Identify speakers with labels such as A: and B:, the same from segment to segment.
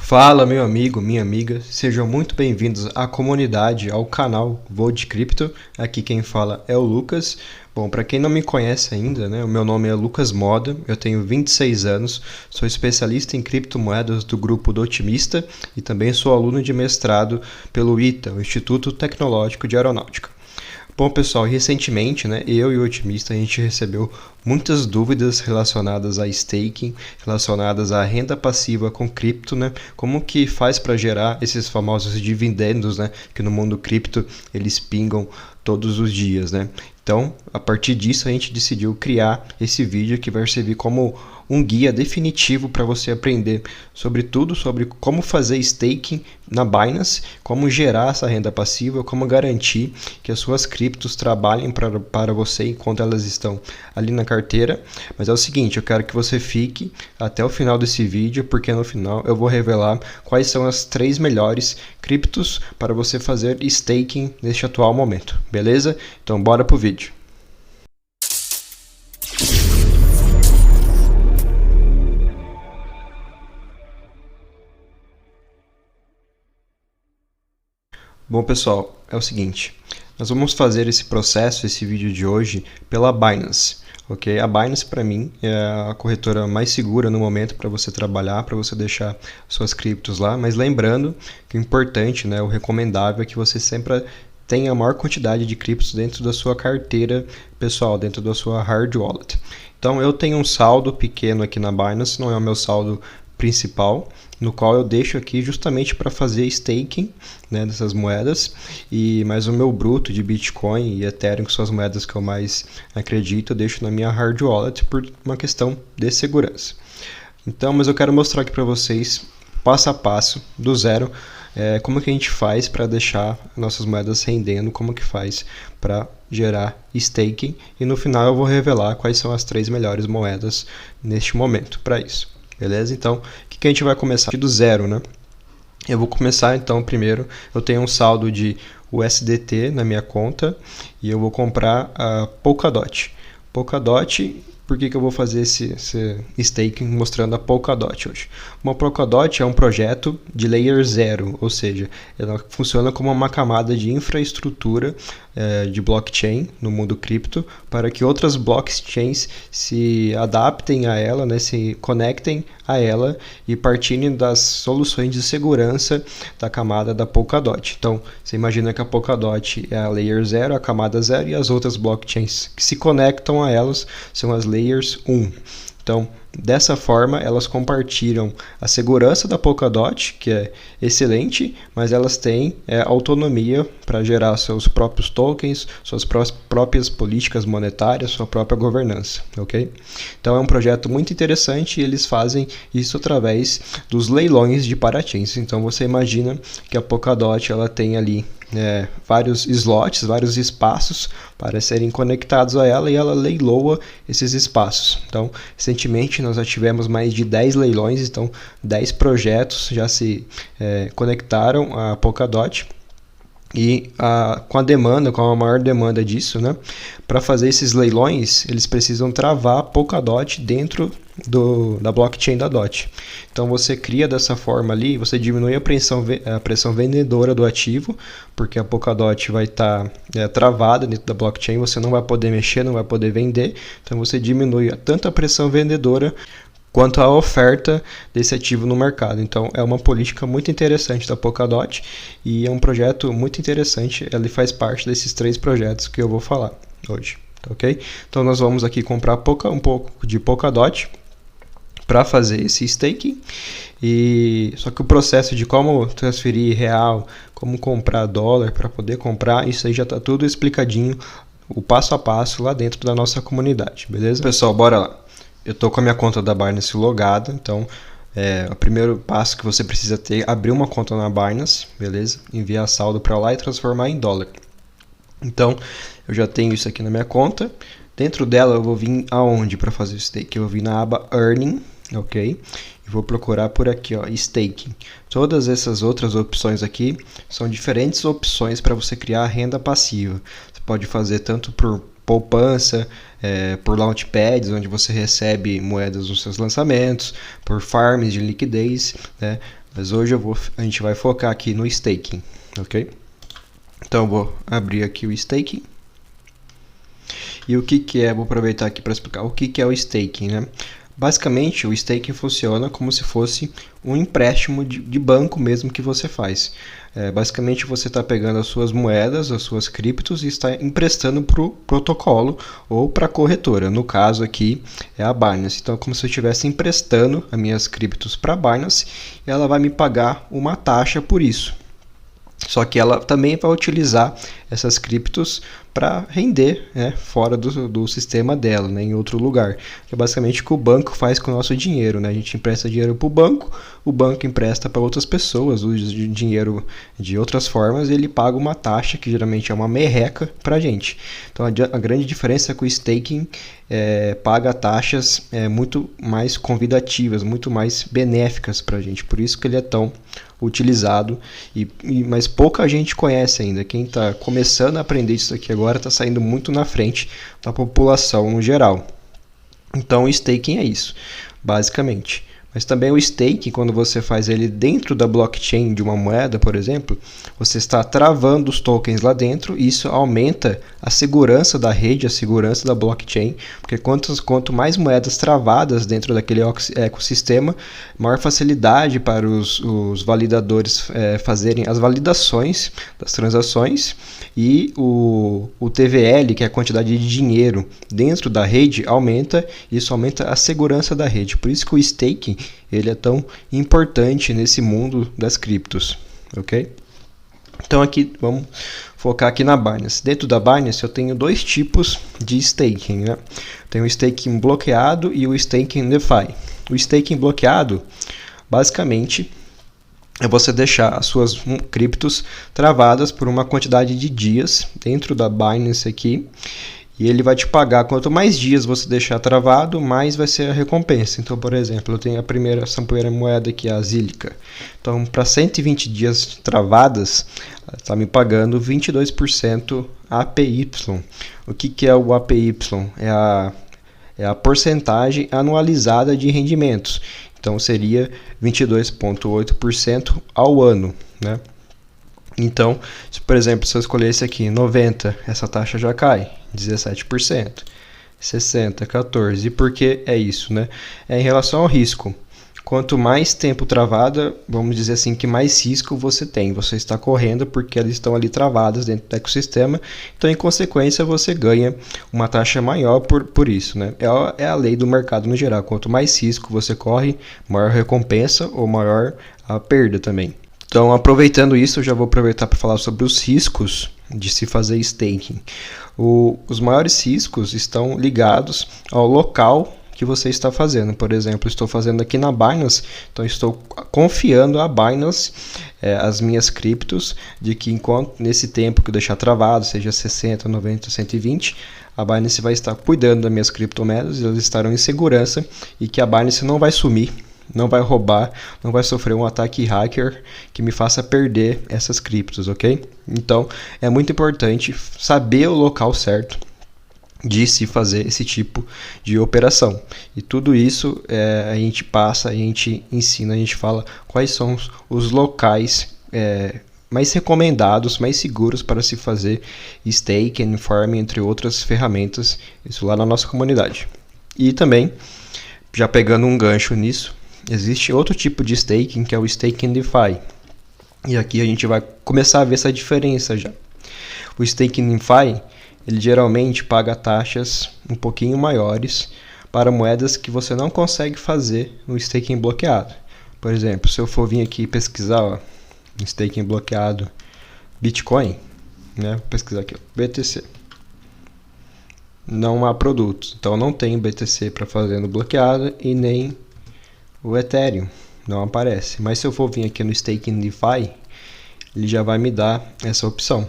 A: Fala, meu amigo, minha amiga, sejam muito bem-vindos à comunidade, ao canal Vou de Cripto. Aqui quem fala é o Lucas. Bom, para quem não me conhece ainda, né, o meu nome é Lucas Moda, eu tenho 26 anos, sou especialista em criptomoedas do grupo do Otimista e também sou aluno de mestrado pelo ITA, o Instituto Tecnológico de Aeronáutica. Bom, pessoal, recentemente, né, eu e o Otimista, a gente recebeu muitas dúvidas relacionadas a staking, relacionadas à renda passiva com cripto, né? Como que faz para gerar esses famosos dividendos, né, que no mundo cripto eles pingam todos os dias, né? Então, a partir disso, a gente decidiu criar esse vídeo que vai servir como um guia definitivo para você aprender sobre tudo, sobre como fazer staking na Binance, como gerar essa renda passiva, como garantir que as suas criptos trabalhem para você enquanto elas estão ali na carteira. Mas é o seguinte, eu quero que você fique até o final desse vídeo, porque no final eu vou revelar quais são as 3 melhores criptos para você fazer staking neste atual momento, beleza? Então bora pro vídeo. Bom, pessoal, é o seguinte, nós vamos fazer esse processo, esse vídeo de hoje, pela Binance, ok? A Binance, para mim, é a corretora mais segura no momento para você trabalhar, para você deixar suas criptos lá, mas lembrando que o importante, né, o recomendável é que você sempre tenha a maior quantidade de criptos dentro da sua carteira pessoal, dentro da sua hard wallet. Então, eu tenho um saldo pequeno aqui na Binance, não é o meu saldo principal, no qual eu deixo aqui justamente para fazer staking, né, dessas moedas, mas o meu bruto de Bitcoin e Ethereum, que são as moedas que eu mais acredito, eu deixo na minha hard wallet por uma questão de segurança. Então, mas eu quero mostrar aqui para vocês, passo a passo, do zero, como que a gente faz para deixar nossas moedas rendendo, como que faz para gerar staking, e no final eu vou revelar quais são as 3 melhores moedas neste momento para isso. Beleza? Então, o que a gente vai começar do zero, né? Eu vou começar então primeiro, eu tenho um saldo de USDT na minha conta e eu vou comprar a Polkadot. Polkadot, por que eu vou fazer esse staking mostrando a Polkadot hoje? Uma Polkadot é um projeto de layer 0, ou seja, ela funciona como uma camada de infraestrutura de blockchain no mundo cripto para que outras blockchains se adaptem a ela, né, se conectem a ela e partirem das soluções de segurança da camada da Polkadot. Então, você imagina que a Polkadot é a layer 0, a camada 0, e as outras blockchains que se conectam a elas são as layers 1. Então, dessa forma, elas compartilham a segurança da Polkadot, que é excelente, mas elas têm autonomia para gerar seus próprios tokens, suas próprias políticas monetárias, sua própria governança, ok? Então, é um projeto muito interessante e eles fazem isso através dos leilões de Parchains. Então, você imagina que a Polkadot ela tem ali vários slots, vários espaços para serem conectados a ela, e ela leiloa esses espaços. Então, recentemente nós já tivemos mais de 10 leilões, então 10 projetos já se conectaram à Polkadot. E com a maior demanda disso, né, para fazer esses leilões, eles precisam travar a Polkadot dentro da blockchain da DOT. Então você cria dessa forma ali, você diminui a pressão vendedora do ativo, porque a Polkadot vai estar travada dentro da blockchain, você não vai poder mexer, não vai poder vender, então você diminui tanto a pressão vendedora quanto a oferta desse ativo no mercado. Então é uma política muito interessante da Polkadot e é um projeto muito interessante, ele faz parte desses 3 projetos que eu vou falar hoje, ok? Então nós vamos aqui comprar um pouco de Polkadot para fazer esse staking, só que o processo de como transferir real, como comprar dólar para poder comprar, isso aí já está tudo explicadinho, o passo a passo lá dentro da nossa comunidade, beleza? Pessoal, bora lá. Eu estou com a minha conta da Binance logada, então o primeiro passo que você precisa ter é abrir uma conta na Binance, beleza? Enviar saldo para lá e transformar em dólar. Então, eu já tenho isso aqui na minha conta. Dentro dela eu vou vir aonde para fazer o stake? Eu vou vir na aba Earning, ok? E vou procurar por aqui, ó, Staking. Todas essas outras opções aqui são diferentes opções para você criar renda passiva. Você pode fazer tanto por poupança, por launchpads, onde você recebe moedas nos seus lançamentos, por farms de liquidez, né? Mas hoje a gente vai focar aqui no staking, ok? Então eu vou abrir aqui o staking. E o que é, vou aproveitar aqui para explicar o que é o staking, né? Basicamente, o staking funciona como se fosse um empréstimo de banco mesmo que você faz. Basicamente, você está pegando as suas moedas, as suas criptos e está emprestando para o protocolo ou para a corretora. No caso aqui é a Binance. Então, é como se eu estivesse emprestando as minhas criptos para a Binance e ela vai me pagar uma taxa por isso. Só que ela também vai utilizar essas criptos para render, né, fora do sistema dela, né, em outro lugar. Que é basicamente o que o banco faz com o nosso dinheiro, né? A gente empresta dinheiro para o banco empresta para outras pessoas, usa dinheiro de outras formas e ele paga uma taxa, que geralmente é uma merreca, para a gente. Então a grande diferença é que o staking paga taxas muito mais convidativas, muito mais benéficas para a gente. Por isso que ele é tão utilizado, mas pouca gente conhece ainda. Quem está começando a aprender isso aqui agora está saindo muito na frente da população no geral. Então o staking é isso, basicamente. Mas também o staking, quando você faz ele dentro da blockchain de uma moeda, por exemplo, você está travando os tokens lá dentro e isso aumenta a segurança da rede, a segurança da blockchain, porque quanto mais moedas travadas dentro daquele ecossistema, maior facilidade para os validadores fazerem as validações das transações e o TVL, que é a quantidade de dinheiro dentro da rede, aumenta, e isso aumenta a segurança da rede. Por isso que o staking ele é tão importante nesse mundo das criptos, ok? Então aqui vamos focar aqui na Binance. Dentro da Binance eu tenho dois tipos de staking, né? Tem o staking bloqueado e o staking DeFi. O staking bloqueado, basicamente, é você deixar as suas criptos travadas por uma quantidade de dias dentro da Binance aqui. E ele vai te pagar, quanto mais dias você deixar travado, mais vai ser a recompensa. Então, por exemplo, eu tenho essa primeira moeda aqui, a Zilliqa. Então, para 120 dias travadas, está me pagando 22% APY. O que é o APY? É a porcentagem anualizada de rendimentos. Então, seria 22,8% ao ano, né? Então, se, por exemplo, se eu escolher esse aqui, 90, essa taxa já cai, 17%, 60, 14%. E por que é isso, né? É em relação ao risco. Quanto mais tempo travada, vamos dizer assim, que mais risco você tem. Você está correndo porque elas estão ali travadas dentro do ecossistema. Então, em consequência, você ganha uma taxa maior por isso, né? É a lei do mercado no geral. Quanto mais risco você corre, maior recompensa ou maior a perda também. Então, aproveitando isso, eu já vou aproveitar para falar sobre os riscos de se fazer staking. Os maiores riscos estão ligados ao local que você está fazendo. Por exemplo, estou fazendo aqui na Binance, então estou confiando a Binance as minhas criptos, de que enquanto nesse tempo que eu deixar travado, seja 60, 90, 120, a Binance vai estar cuidando das minhas criptomoedas, elas estarão em segurança e que a Binance não vai sumir, não vai roubar, não vai sofrer um ataque hacker que me faça perder essas criptos, ok? Então, é muito importante saber o local certo de se fazer esse tipo de operação. E tudo isso a gente passa, a gente ensina, a gente fala quais são os locais mais recomendados, mais seguros para se fazer staking, farming, entre outras ferramentas, isso lá na nossa comunidade. E também, já pegando um gancho nisso, existe outro tipo de staking, que é o staking DeFi. E aqui a gente vai começar a ver essa diferença já. O staking DeFi, ele geralmente paga taxas um pouquinho maiores para moedas que você não consegue fazer no staking bloqueado. Por exemplo, se eu for vir aqui pesquisar no staking bloqueado Bitcoin, né? Vou pesquisar aqui, BTC. Não há produtos, então não tem BTC para fazer no bloqueado e nem o Ethereum não aparece. Mas se eu for vir aqui no staking DeFi, ele já vai me dar essa opção.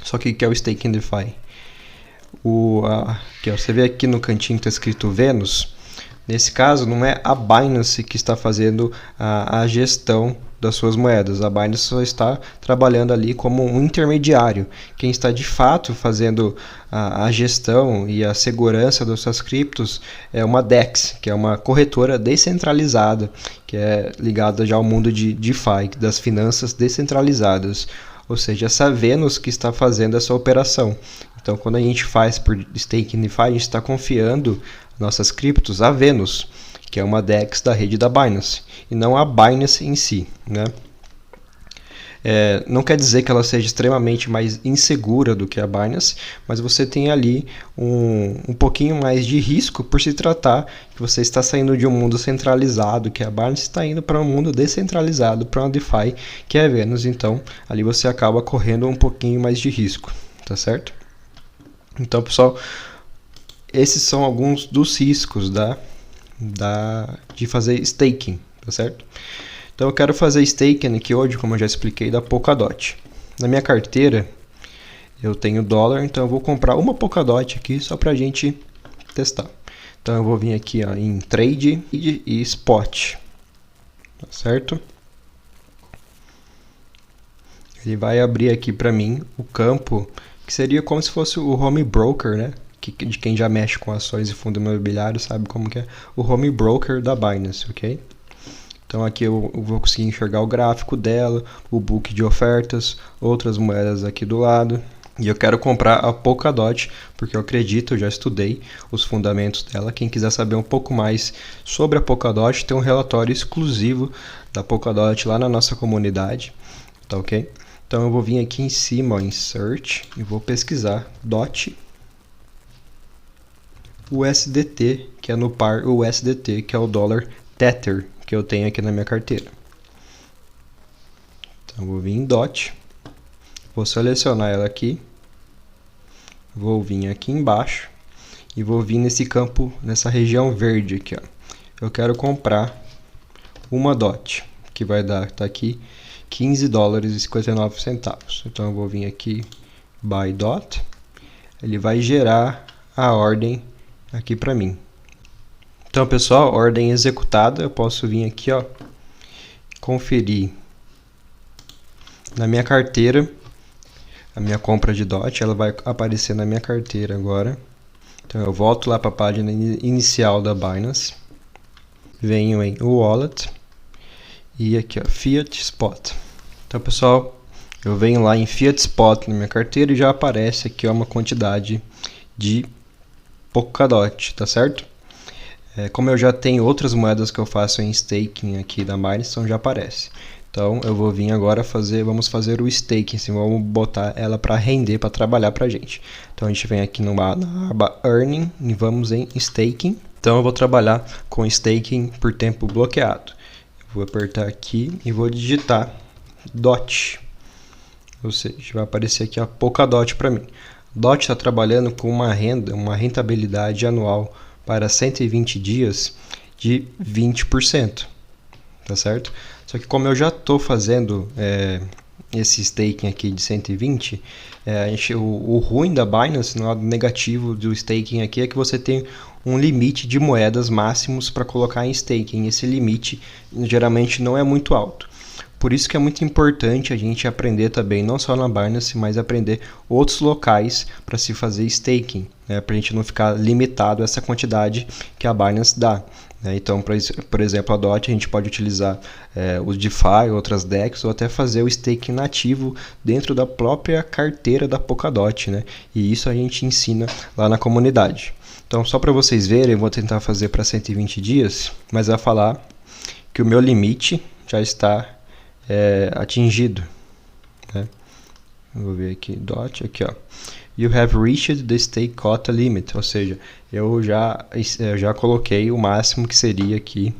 A: Só que o que é o staking DeFi? Você vê aqui no cantinho que está escrito Venus. Nesse caso, não é a Binance que está fazendo a gestão das suas moedas. A Binance só está trabalhando ali como um intermediário. Quem está de fato fazendo a gestão e a segurança das suas criptos é uma DEX, que é uma corretora descentralizada, que é ligada já ao mundo de DeFi, das finanças descentralizadas. Ou seja, essa Venus que está fazendo essa operação. Então, quando a gente faz por staking DeFi, a gente está confiando nossas criptos a Venus, que é uma DEX da rede da Binance, e não a Binance em si, né? Não quer dizer que ela seja extremamente mais insegura do que a Binance, mas você tem ali um pouquinho mais de risco por se tratar que você está saindo de um mundo centralizado, que a Binance está indo para um mundo descentralizado, para uma DeFi, que é a Venus. Então, ali você acaba correndo um pouquinho mais de risco, tá certo? Então, pessoal, esses são alguns dos riscos de fazer staking, tá certo? Então eu quero fazer staking aqui hoje, como eu já expliquei, da Polkadot. Na minha carteira eu tenho dólar, então eu vou comprar uma Polkadot aqui só pra gente testar. Então eu vou vir aqui ó, em Trade e Spot, tá certo? Ele vai abrir aqui pra mim o campo que seria como se fosse o home broker, né? De quem já mexe com ações e fundo imobiliário sabe como que é o home broker da Binance, ok? Então aqui eu vou conseguir enxergar o gráfico dela, o book de ofertas, outras moedas aqui do lado. E eu quero comprar a Polkadot, porque eu acredito, eu já estudei os fundamentos dela. Quem quiser saber um pouco mais sobre a Polkadot, tem um relatório exclusivo da Polkadot lá na nossa comunidade, tá ok? Então eu vou vir aqui em cima, ó, em Search, e vou pesquisar DOT USDT, que é no par USDT, que é o dólar Tether que eu tenho aqui na minha carteira. Então eu vou vir em DOT, vou selecionar ela aqui, vou vir aqui embaixo e vou vir nesse campo, nessa região verde aqui, ó. Eu quero comprar uma DOT, que vai dar, tá aqui, $15,59. Então eu vou vir aqui, Buy DOT, ele vai gerar a ordem aqui para mim. Então, pessoal, ordem executada, eu posso vir aqui, ó, conferir na minha carteira, a minha compra de DOT, ela vai aparecer na minha carteira agora. Então, eu volto lá para a página inicial da Binance, venho em Wallet e aqui, ó, Fiat Spot. Então, pessoal, eu venho lá em Fiat Spot na minha carteira e já aparece aqui, ó, uma quantidade de Polkadot, tá certo? Como eu já tenho outras moedas que eu faço em staking aqui da Binance, então já aparece. Então eu vou vir agora vamos fazer o staking, assim, vamos botar ela para render, para trabalhar para a gente. Então a gente vem aqui na aba Earning e vamos em Staking. Então eu vou trabalhar com staking por tempo bloqueado. Eu vou apertar aqui e vou digitar DOT. Ou seja, vai aparecer aqui a Polkadot para mim. DOT está trabalhando com uma rentabilidade anual para 120 dias de 20%, tá certo? Só que como eu já estou fazendo esse staking aqui de 120, o ruim da Binance, no lado negativo do staking aqui, é que você tem um limite de moedas máximos para colocar em staking. Esse limite geralmente não é muito alto. Por isso que é muito importante a gente aprender também, não só na Binance, mas aprender outros locais para se fazer staking, né? Para a gente não ficar limitado a essa quantidade que a Binance dá, né? Então, por exemplo, a DOT a gente pode utilizar o DeFi, outras DEX, ou até fazer o staking nativo dentro da própria carteira da Polkadot, né? E isso a gente ensina lá na comunidade. Então, só para vocês verem, eu vou tentar fazer para 120 dias, mas vai falar que o meu limite já está atingido, né? Vou ver aqui, DOT, aqui ó, you have reached the stake quota limit, ou seja, eu já coloquei o máximo que seria aqui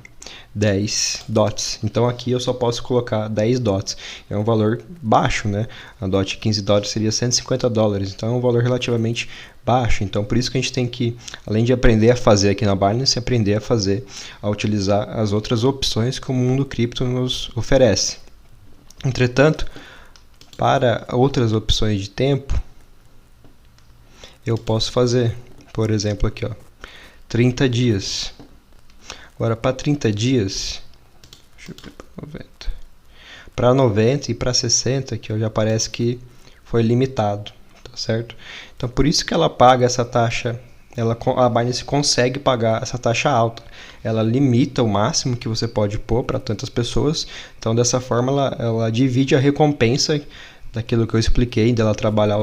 A: 10 DOTs, então aqui eu só posso colocar 10 DOTs, é um valor baixo, né? A DOT 15 DOTs seria $150, então é um valor relativamente baixo, então por isso que a gente tem que, além de aprender a fazer aqui na Binance, aprender a utilizar as outras opções que o mundo cripto nos oferece. Entretanto, para outras opções de tempo, eu posso fazer, por exemplo, aqui, ó, 30 dias. Agora, para 30 dias, deixa eu ver para 90. para 90 e para 60, que já parece que foi limitado, tá certo? Então por isso que ela paga essa taxa, a Binance consegue pagar essa taxa alta. Ela limita o máximo que você pode pôr para tantas pessoas. Então dessa forma ela divide a recompensa daquilo que eu expliquei, dela trabalhar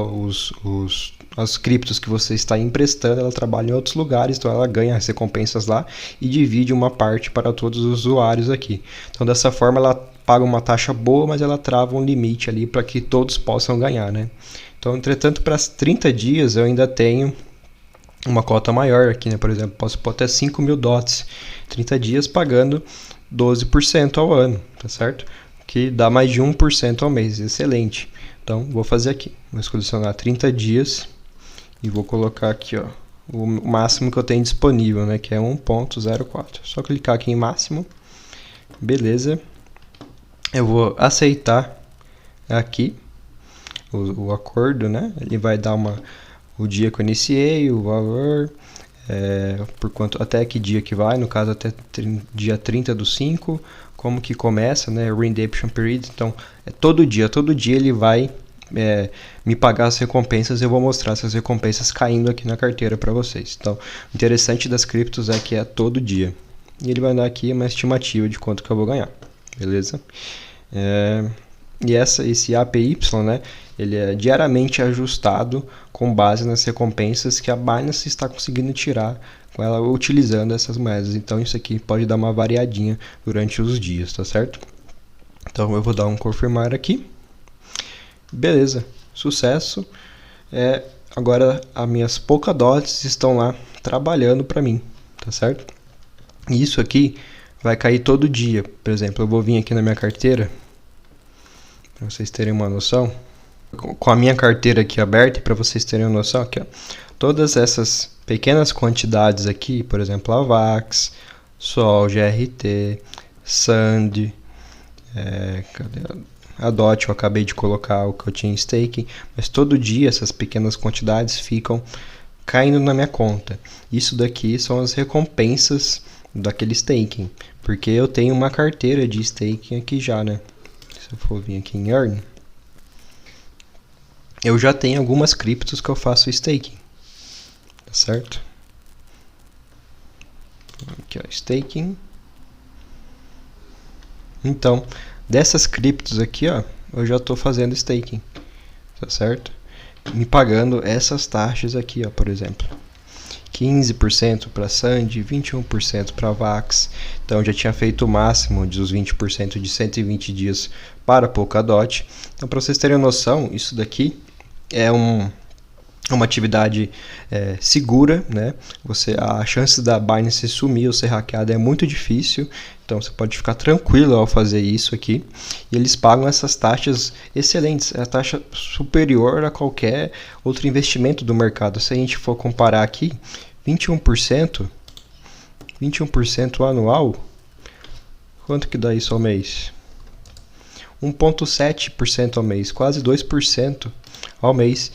A: as criptos que você está emprestando, ela trabalha em outros lugares, então ela ganha as recompensas lá e divide uma parte para todos os usuários aqui. Então dessa forma ela paga uma taxa boa, mas ela trava um limite ali para que todos possam ganhar, né? Então, entretanto, para 30 dias eu ainda tenho uma cota maior aqui, né? Por exemplo, posso pôr até 5.000 DOTs, 30 dias pagando 12% ao ano, tá certo? Que dá mais de 1% ao mês, excelente. Então, vou fazer aqui, vou selecionar 30 dias e vou colocar aqui, ó, o máximo que eu tenho disponível, né? Que é 1.04. Só clicar aqui em máximo, beleza. Eu vou aceitar aqui o acordo, né? Ele vai dar o dia que eu iniciei, o valor, por quanto, até que dia que vai, no caso até dia 30/5, como que começa, né? Redemption period, então todo dia ele vai me pagar as recompensas. Eu vou mostrar essas recompensas caindo aqui na carteira para vocês. Então, o interessante das criptos é que é todo dia. E ele vai dar aqui uma estimativa de quanto que eu vou ganhar, beleza? E esse APY, né, ele é diariamente ajustado com base nas recompensas que a Binance está conseguindo tirar com ela utilizando essas moedas. Então isso aqui pode dar uma variadinha durante os dias, tá certo? Então eu vou dar um confirmar aqui. Beleza, sucesso. Agora as minhas Polkadots estão lá trabalhando para mim, tá certo? E isso aqui vai cair todo dia. Por exemplo, eu vou vir aqui na minha carteira, para vocês terem uma noção, com a minha carteira aqui aberta, para vocês terem uma noção, aqui, ó, todas essas pequenas quantidades aqui, por exemplo, a VAX, Sol, GRT, Sand, a DOT eu acabei de colocar o que eu tinha em staking, mas todo dia essas pequenas quantidades ficam caindo na minha conta. Isso daqui são as recompensas daquele staking, porque eu tenho uma carteira de staking aqui já, né? Se eu for vir aqui em Earn, eu já tenho algumas criptos que eu faço staking, tá certo? Aqui, ó, staking. Então, dessas criptos aqui, ó, eu já estou fazendo staking, tá certo? Me pagando essas taxas aqui, ó, por exemplo, 15% para Sand, 21% para VAX. Então já tinha feito o máximo dos 20% de 120 dias para Polkadot. Então, para vocês terem noção, isso daqui é uma atividade segura, né? A chance da Binance sumir ou ser hackeada é muito difícil, então você pode ficar tranquilo ao fazer isso aqui. E eles pagam essas taxas excelentes, é a taxa superior a qualquer outro investimento do mercado. Se a gente for comparar aqui, 21% anual, quanto que dá isso ao mês? 1,7% ao mês, quase 2% ao mês.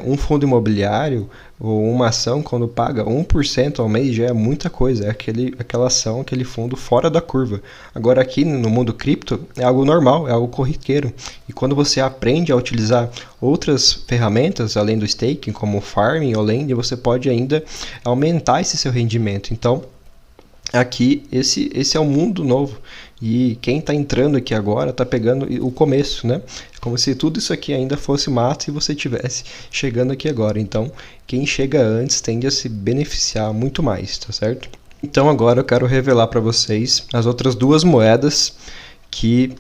A: Um fundo imobiliário ou uma ação, quando paga 1% ao mês, já é muita coisa. É aquela ação, aquele fundo fora da curva. Agora aqui no mundo cripto é algo normal, é algo corriqueiro. E quando você aprende a utilizar outras ferramentas além do staking, como o farming ou lending, você pode ainda aumentar esse seu rendimento. Então aqui esse é um mundo novo, e quem está entrando aqui agora está pegando o começo, né? É como se tudo isso aqui ainda fosse mato e você estivesse chegando aqui agora. Então quem chega antes tende a se beneficiar muito mais, tá certo? Então agora eu quero revelar para vocês as outras duas moedas que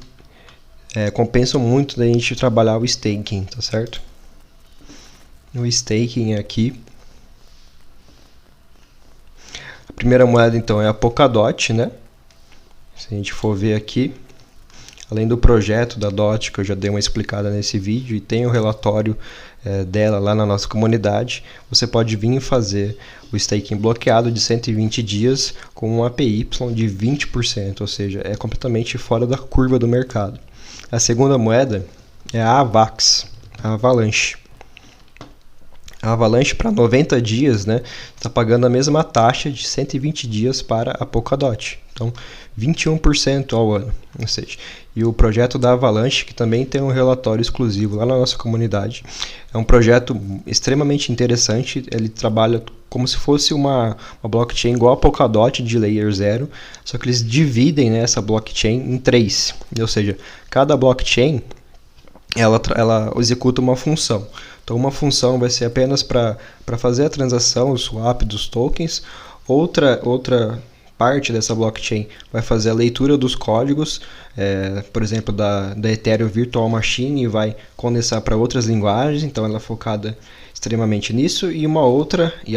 A: compensam muito da gente trabalhar o staking, tá certo? O staking aqui, a primeira moeda então é a Polkadot, né? Se a gente for ver aqui, além do projeto da DOT, que eu já dei uma explicada nesse vídeo, e tem o relatório dela lá na nossa comunidade, você pode vir e fazer o staking bloqueado de 120 dias com um APY de 20%, ou seja, é completamente fora da curva do mercado. A segunda moeda é a AVAX, a Avalanche. A Avalanche para 90 dias, né, está pagando a mesma taxa de 120 dias para a Polkadot. Então, 21% ao ano, ou seja, e o projeto da Avalanche, que também tem um relatório exclusivo lá na nossa comunidade, é um projeto extremamente interessante. Ele trabalha como se fosse uma blockchain igual a Polkadot de Layer 0, só que eles dividem, né, essa blockchain em 3, ou seja, cada blockchain ela executa uma função. Então, uma função vai ser apenas para fazer a transação, o swap dos tokens. Outra parte dessa blockchain vai fazer a leitura dos códigos, por exemplo, da Ethereum Virtual Machine, e vai condensar para outras linguagens. Então, ela é focada extremamente nisso. E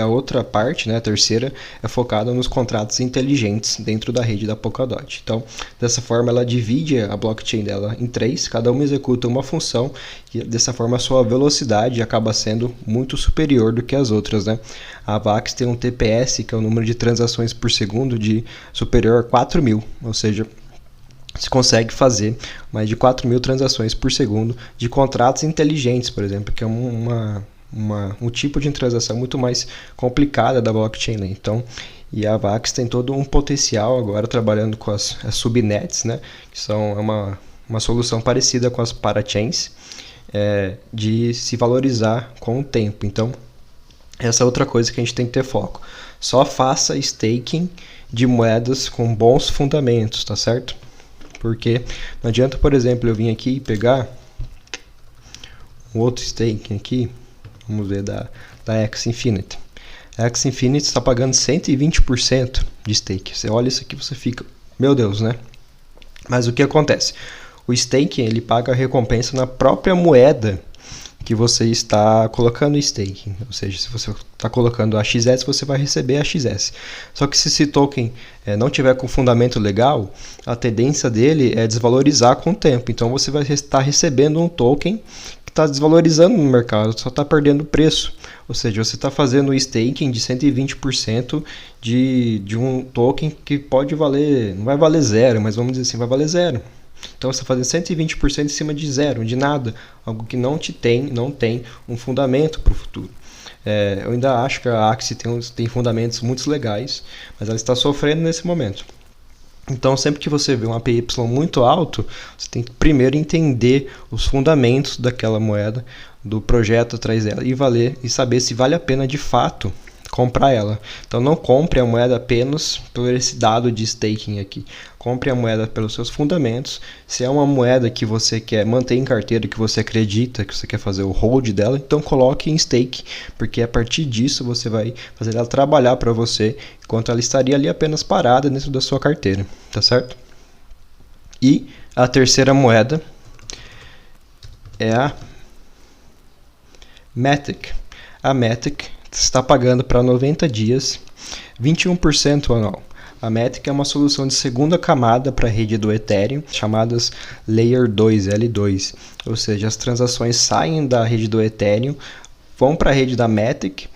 A: a outra parte, né, a terceira, é focada nos contratos inteligentes dentro da rede da Polkadot. Então, dessa forma, ela divide a blockchain dela em 3, cada uma executa uma função, e dessa forma a sua velocidade acaba sendo muito superior do que as outras, né? A Avax tem um TPS, que é o número de transações por segundo, de superior a 4.000, ou seja, se consegue fazer mais de 4.000 transações por segundo de contratos inteligentes, por exemplo, que é um tipo de transação muito mais complicada da blockchain, né? Então, e a Avax tem todo um potencial agora trabalhando com as subnets, né? Que são uma solução parecida com as parachains, de se valorizar com o tempo. Então, essa é outra coisa que a gente tem que ter foco. Só faça staking de moedas com bons fundamentos, tá certo? Porque não adianta, por exemplo, eu vir aqui e pegar um outro staking aqui, vamos ver, da Axie Infinity. A Axie Infinity está pagando 120% de stake. Você olha isso aqui, você fica, meu Deus, né? Mas o que acontece? O staking, ele paga a recompensa na própria moeda que você está colocando staking. Ou seja, se você está colocando a XS, você vai receber a XS. Só que se esse token não tiver com fundamento legal, a tendência dele é desvalorizar com o tempo. Então você vai estar recebendo um token que está desvalorizando no mercado, só está perdendo preço. Ou seja, você está fazendo o staking de 120% de um token que pode valer, não vai valer zero, mas vamos dizer assim, vai valer zero. Então você está fazendo 120% em cima de zero, de nada, algo que não tem um fundamento para o futuro. Eu ainda acho que a Axie tem fundamentos muito legais, mas ela está sofrendo nesse momento. Então, sempre que você vê um APY muito alto, você tem que primeiro entender os fundamentos daquela moeda, do projeto atrás dela, e saber se vale a pena de fato comprar ela. Então não compre a moeda apenas por esse dado de staking aqui. Compre a moeda pelos seus fundamentos. Se é uma moeda que você quer manter em carteira, que você acredita, que você quer fazer o hold dela, então coloque em stake, porque a partir disso você vai fazer ela trabalhar para você, enquanto ela estaria ali apenas parada dentro da sua carteira, tá certo? E a terceira moeda é a Matic. A Matic está pagando para 90 dias 21% anual. A Matic é uma solução de segunda camada para a rede do Ethereum, chamadas Layer 2, L2. Ou seja, as transações saem da rede do Ethereum, vão para a rede da Matic,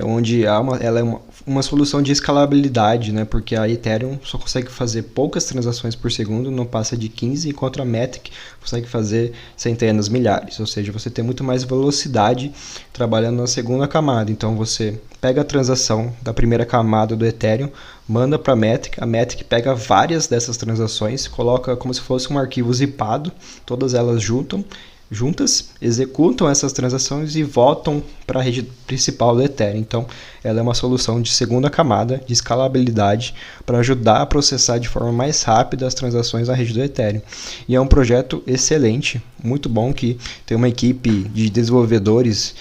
A: onde ela é uma solução de escalabilidade, né? Porque a Ethereum só consegue fazer poucas transações por segundo, não passa de 15, enquanto a Matic consegue fazer centenas, milhares. Ou seja, você tem muito mais velocidade trabalhando na segunda camada. Então você pega a transação da primeira camada do Ethereum, manda para a Matic pega várias dessas transações, coloca como se fosse um arquivo zipado, todas elas juntas, executam essas transações e voltam para a rede principal do Ethereum. Então, ela é uma solução de segunda camada de escalabilidade para ajudar a processar de forma mais rápida as transações na rede do Ethereum. E é um projeto excelente, muito bom, que tem uma equipe de desenvolvedores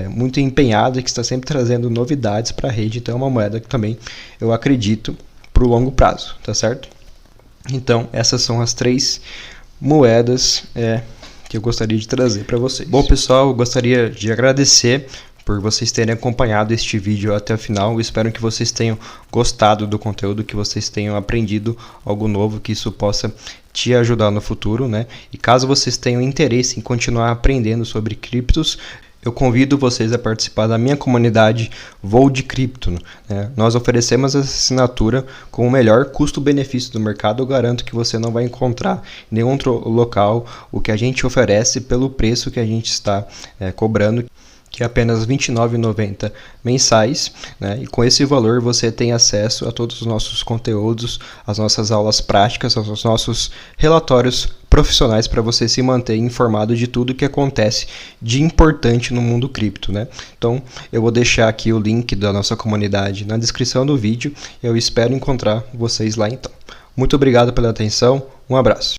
A: muito empenhada, que está sempre trazendo novidades para a rede. Então, é uma moeda que também eu acredito para o longo prazo, tá certo? Então, essas são as 3 moedas que eu gostaria de trazer para vocês. Bom, pessoal, eu gostaria de agradecer por vocês terem acompanhado este vídeo até o final. Eu espero que vocês tenham gostado do conteúdo, que vocês tenham aprendido algo novo, que isso possa te ajudar no futuro, né? E caso vocês tenham interesse em continuar aprendendo sobre criptos, eu convido vocês a participar da minha comunidade Voo de Cripto, né? Nós oferecemos essa assinatura com o melhor custo-benefício do mercado. Eu garanto que você não vai encontrar em nenhum outro local o que a gente oferece pelo preço que a gente está cobrando, que é apenas R$ 29,90 mensais, né? E com esse valor você tem acesso a todos os nossos conteúdos, as nossas aulas práticas, aos nossos relatórios profissionais para você se manter informado de tudo que acontece de importante no mundo cripto, né? Então eu vou deixar aqui o link da nossa comunidade na descrição do vídeo. Eu espero encontrar vocês lá então. Muito obrigado pela atenção, um abraço.